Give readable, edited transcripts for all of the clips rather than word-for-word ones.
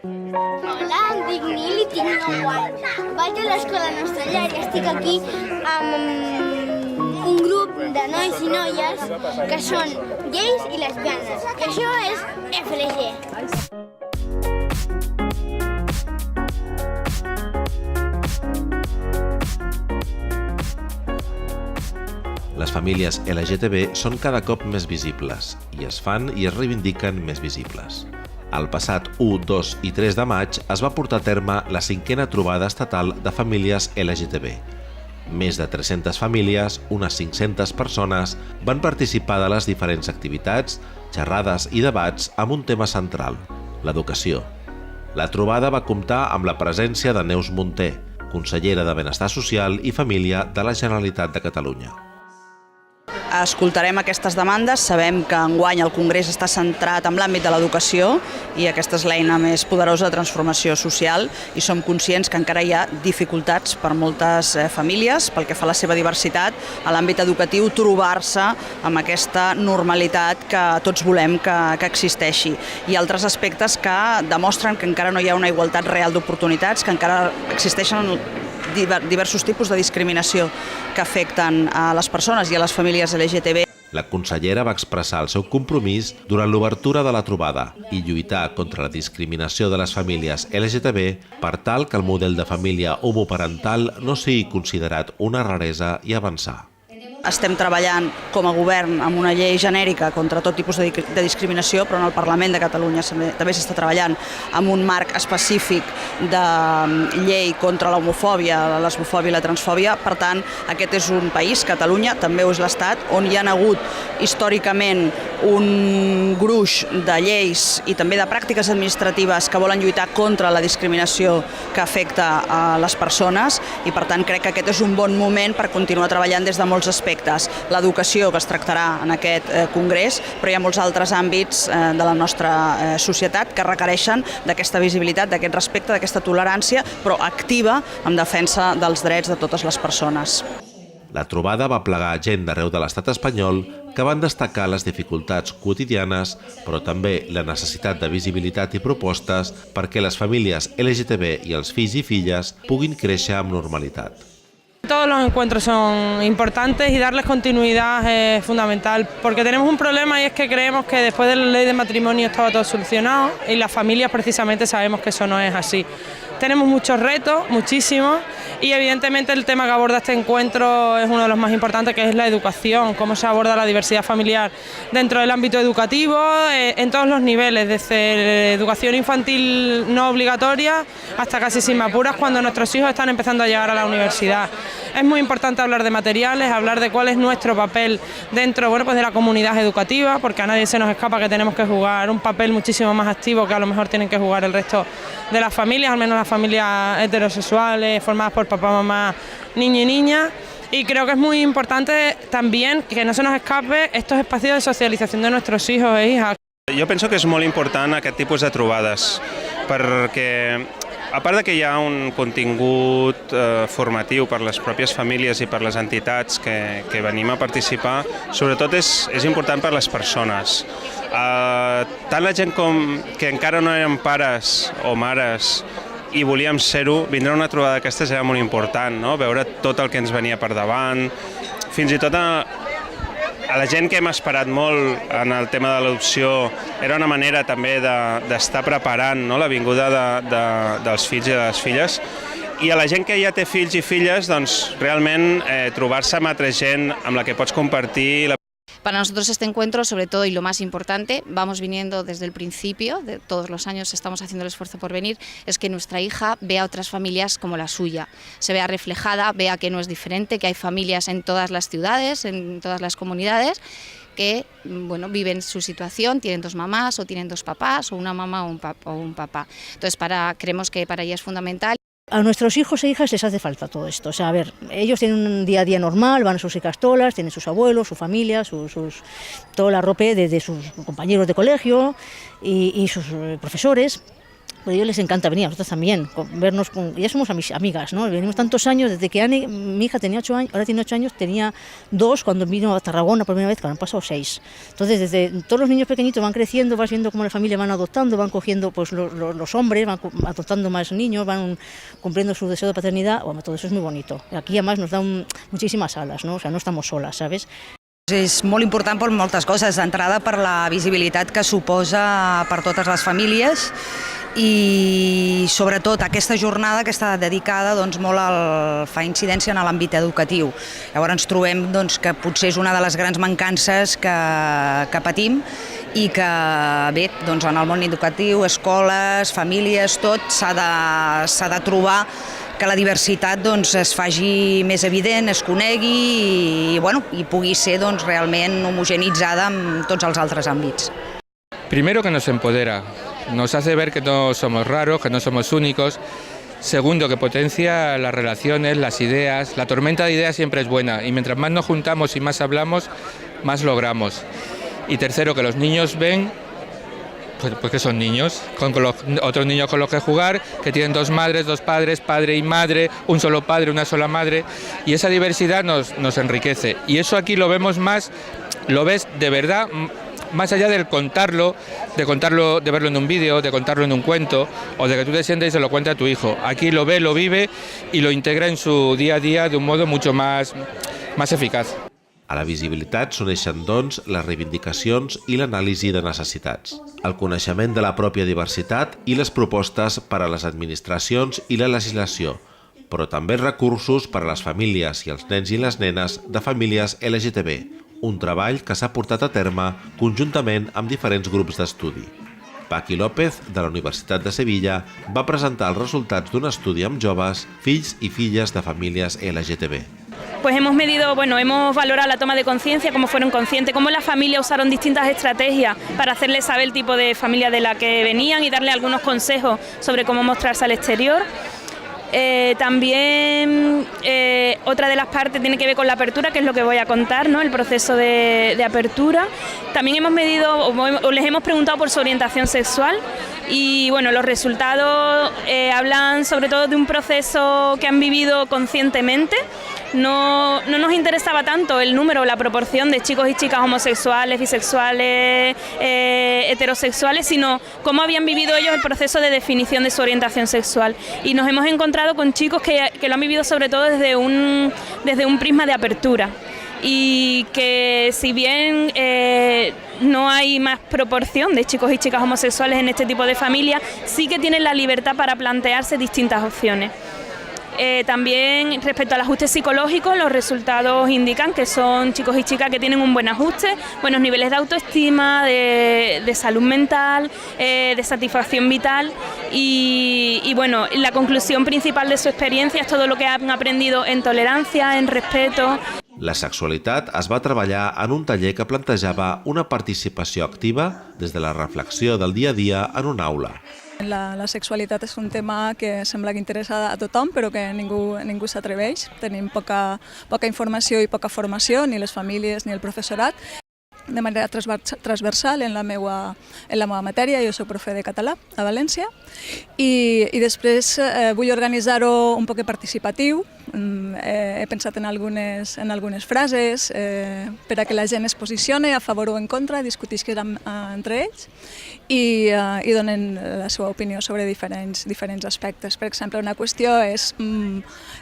Hola, em dic Nil i tinc 9 anys. Vaig a l'escola Nostra Llar i estic aquí amb un grup de nois i noies que són gais i lesbianes. I això és FLG. Les famílies LGTB són cada cop més visibles i es fan i es reivindiquen més visibles. El passat 1, 2 i 3 de maig es va portar a terme la 5a trobada estatal de famílies LGTB. Més de 300 famílies, unes 500 persones, van participar de les diferents activitats, xerrades i debats amb un tema central, l'educació. La trobada va comptar amb la presència de Neus Munté, consellera de Benestar Social i Família de la Generalitat de Catalunya. Escoltarem aquestes demandes, sabem que enguany el Congrés està centrat en l'àmbit de l'educació i aquesta és l'eina més poderosa de transformació social i som conscients que encara hi ha dificultats per moltes famílies pel que fa a la seva diversitat a l'àmbit educatiu, trobar-se amb aquesta normalitat que tots volem que existeixi i altres aspectes que demostren que encara no hi ha una igualtat real d'oportunitats, que encara existeixen diversos tipus de discriminació que afecten a les persones i a les famílies LGTB. La consellera va expressar el seu compromís durant l'obertura de la trobada i lluitar contra la discriminació de les famílies LGTB per tal que el model de família homoparental no sigui considerat una raresa i avançar. Estem treballant com a govern amb una llei genèrica contra tot tipus de discriminació, però en el Parlament de Catalunya també s'està treballant amb un marc específic de llei contra l'homofòbia, la lesbofòbia i la transfòbia. Per tant, aquest és un país, Catalunya, també és l'Estat, on hi ha hagut històricament un gruix de lleis i també de pràctiques administratives que volen lluitar contra la discriminació que afecta a les persones i, per tant, crec que aquest és un bon moment per continuar treballant des de molts aspectes. L'educació, que es tractarà en aquest congrés, però hi ha molts altres àmbits de la nostra societat que requereixen d'aquesta visibilitat, d'aquest respecte, d'aquesta tolerància, però activa en defensa dels drets de totes les persones. La trobada va plegar gent d'arreu de l'estat espanyol que van destacar les dificultats quotidianes, però també la necessitat de visibilitat i propostes perquè les famílies LGTB i els fills i filles puguin créixer amb normalitat. Todos los encuentros son importantes y darles continuidad es fundamental, porque tenemos un problema y es que creemos que después de la ley de matrimonio estaba todo solucionado y las familias precisamente sabemos que eso no es así. Tenemos muchos retos, muchísimos, y evidentemente el tema que aborda este encuentro es uno de los más importantes, que es la educación, cómo se aborda la diversidad familiar dentro del ámbito educativo, en todos los niveles, desde educación infantil no obligatoria hasta casi sin apuras cuando nuestros hijos están empezando a llegar a la universidad. Es muy importante hablar de materiales, hablar de cuál es nuestro papel dentro de la comunidad educativa, porque a nadie se nos escapa que tenemos que jugar un papel muchísimo más activo que a lo mejor tienen que jugar el resto de las familias, al menos las familias heterosexuales, formadas por papá, mamá, niño y niña. Y creo que es muy importante también que no se nos escape estos espacios de socialització de nuestros hijos e hijas. Jo penso que és molt important aquest tipus de trobades, perquè a part de que hi ha un contingut formatiu per les pròpies famílies i per les entitats que venim a participar, sobretot és important per les persones. Tant la gent com que encara no eren pares o mares i volíem ser-ho, vindre a una trobada d'aquestes era molt important, no? Veure tot el que ens venia per davant, fins i tot a la gent que hem esperat molt en el tema de l'adopció, era una manera també d'estar preparant, no? La vinguda dels fills i de les filles, i a la gent que ja té fills i filles, doncs realment trobar-se amb altra gent amb la que pots compartir. Para nosotros este encuentro, sobre todo y lo más importante, vamos viniendo desde el principio, de todos los años estamos haciendo el esfuerzo por venir, es que nuestra hija vea otras familias como la suya, se vea reflejada, vea que no es diferente, que hay familias en todas las ciudades, en todas las comunidades, que viven su situación, tienen dos mamás o tienen dos papás, o una mamá o un papá. Entonces creemos que para ella es fundamental. A nuestros hijos e hijas les hace falta todo esto. O sea, a ver, ellos tienen un día a día normal, van a sus icastolas, tienen sus abuelos, su familia, todo el arrope de sus compañeros de colegio y sus profesores. Pues a ellos les encanta venir, a nosotros también, vernos ya somos amigas, ¿no? Venimos tantos años, desde que Ani, mi hija tenía 8 años, ahora tiene 8 años, tenía 2 cuando vino a Tarragona por primera vez, que han pasado 6. Entonces, desde todos los niños pequeñitos van creciendo, vas viendo cómo la familia van adoptando, van cogiendo pues los hombres, van adoptando más niños, van cumpliendo su deseo de paternidad. Bueno, todo eso es muy bonito. Aquí además nos dan muchísimas alas, ¿no? O sea, no estamos solas, ¿sabes? És molt important per moltes coses, d'entrada per la visibilitat que suposa per totes les famílies i sobretot aquesta jornada que està dedicada doncs, molt fa incidència en l'àmbit educatiu. Llavors ens trobem doncs, que potser és una de les grans mancances que patim i que bé, doncs, en el món educatiu, escoles, famílies, tot s'ha de trobar que la diversitat doncs, es faci més evident, es conegui i pugui ser doncs, realment homogenitzada en tots els altres àmbits. Primero, que nos empodera, nos hace ver que no somos raros, que no somos únicos. Segundo, que potencia las relaciones, las ideas. La tormenta de ideas siempre es buena y mientras más nos juntamos y más hablamos, más logramos. Y tercero, que los niños ven pues que son niños, con otros niños con los que jugar, que tienen 2 madres, 2 padres, padre y madre, un solo padre, una sola madre, y esa diversidad nos enriquece. Y eso aquí lo vemos más, lo ves de verdad, más allá del contarlo, de verlo en un vídeo, de contarlo en un cuento, o de que tú te sientes y se lo cuente a tu hijo. Aquí lo ve, lo vive y lo integra en su día a día de un modo mucho más eficaz. A la visibilitat s'uneixen, doncs, les reivindicacions i l'anàlisi de necessitats, el coneixement de la pròpia diversitat i les propostes per a les administracions i la legislació, però també recursos per a les famílies i els nens i les nenes de famílies LGTB, un treball que s'ha portat a terme conjuntament amb diferents grups d'estudi. Paqui López, de la Universitat de Sevilla, va presentar els resultats d'un estudi amb joves, fills i filles de famílies LGTB. Pues hemos valorado la toma de conciencia, cómo fueron conscientes, cómo las familias usaron distintas estrategias para hacerles saber el tipo de familia de la que venían y darle algunos consejos sobre cómo mostrarse al exterior. También otra de las partes tiene que ver con la apertura, que es lo que voy a contar, ¿no? El proceso de apertura. También les hemos preguntado por su orientación sexual y bueno, los resultados hablan sobre todo de un proceso que han vivido conscientemente. No nos interesaba tanto el número o la proporción de chicos y chicas homosexuales, bisexuales, heterosexuales, sino cómo habían vivido ellos el proceso de definición de su orientación sexual. Y nos hemos encontrado con chicos que lo han vivido sobre todo desde un prisma de apertura. Y que si bien no hay más proporción de chicos y chicas homosexuales en este tipo de familias, sí que tienen la libertad para plantearse distintas opciones. También respecto al ajuste psicológico, los resultados indican que son chicos y chicas que tienen un buen ajuste, buenos niveles de autoestima, de salud mental, de satisfacción vital y bueno, la conclusión principal de su experiencia es todo lo que han aprendido en tolerancia, en respeto. La sexualitat es va treballar en un taller que plantejava una participació activa des de la reflexió del dia a dia en una aula. La sexualitat és un tema que sembla que interessa a tothom, però que ningú s'atreveix. Tenim poca informació i poca formació, ni les famílies ni el professorat. De manera transversal en la meva matèria, jo soc profe de català a València, i després vull organitzar-ho un poc participatiu. He pensat en algunes frases per a que la gent es posicione a favor o en contra, discutisqui entre ells i donen la seva opinió sobre diferents aspectes. Per exemple, una qüestió és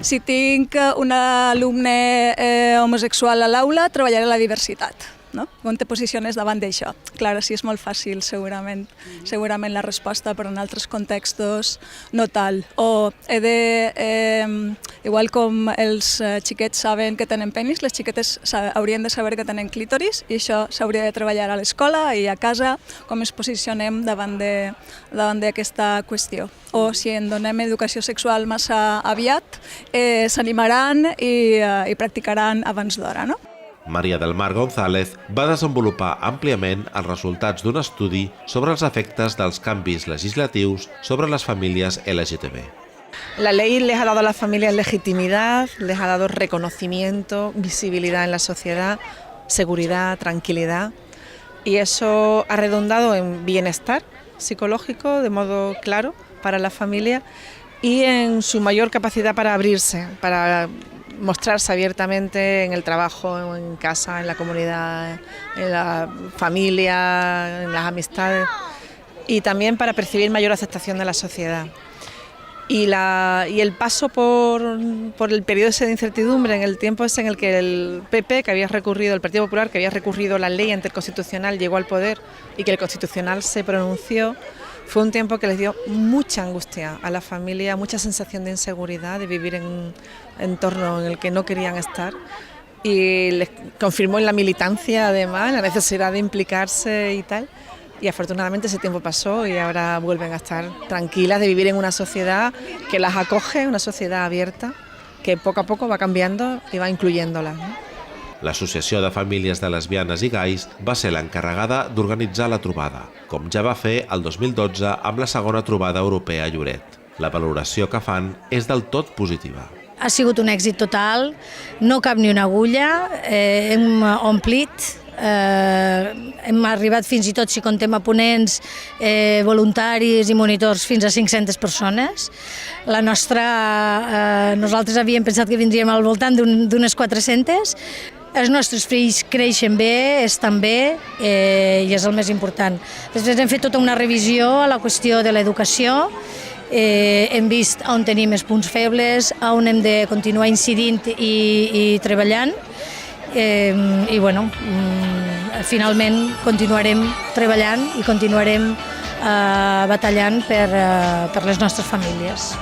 si tinc un alumne homosexual a l'aula, treballaré la diversitat. No? On te posiciones davant d'això? Clar, sí és molt fàcil, segurament la resposta, però en altres contextos no tal. O igual com els xiquets saben que tenen penis, les xiquetes haurien de saber que tenen clítoris i això s'hauria de treballar a l'escola i a casa, com ens posicionem davant d'aquesta qüestió. O si en donem educació sexual massa aviat, s'animaran i practicaran abans d'hora, no? Maria del Mar González va desenvolupar àmpliament els resultats d'un estudi sobre els efectes dels canvis legislatius sobre les famílies LGTB. La ley les ha dado a las familias legitimidad, les ha dado reconocimiento, visibilidad en la sociedad, seguridad, tranquilidad, y eso ha redundado en bienestar psicológico de modo claro para la familia y en su mayor capacidad para abrirse, para mostrarse abiertamente en el trabajo, en casa, en la comunidad, en la familia, en las amistades y también para percibir mayor aceptación de la sociedad. Y el paso por el periodo ese de incertidumbre, en el tiempo ese en el que el PP, que había recurrido, el Partido Popular, que había recurrido la ley interconstitucional, llegó al poder y que el Constitucional se pronunció, fue un tiempo que les dio mucha angustia a la familia, mucha sensación de inseguridad, de vivir en un entorno en el que no querían estar y les confirmó en la militancia además la necesidad de implicarse y tal. Y afortunadamente ese tiempo pasó y ahora vuelven a estar tranquilas de vivir en una sociedad que las acoge, una sociedad abierta, que poco a poco va cambiando i va incluyéndolas. L'Associació de Famílies de Lesbianes i Gais va ser l'encarregada d'organitzar la trobada, com ja va fer el 2012 amb la segona trobada europea a Lloret. La valoració que fan és del tot positiva. Ha sigut un èxit total, no cap ni una agulla, hem omplit, hem arribat fins i tot, si contem a ponents, voluntaris i monitors, fins a 500 persones. Nosaltres havíem pensat que vindríem al voltant d'unes 400. Els nostres fills creixen bé, estan bé i és el més important. Després hem fet tota una revisió a la qüestió de l'educació, hem vist on tenim els punts febles, on hem de continuar incidint i treballant i bueno, finalment continuarem treballant i continuarem batallant per les nostres famílies.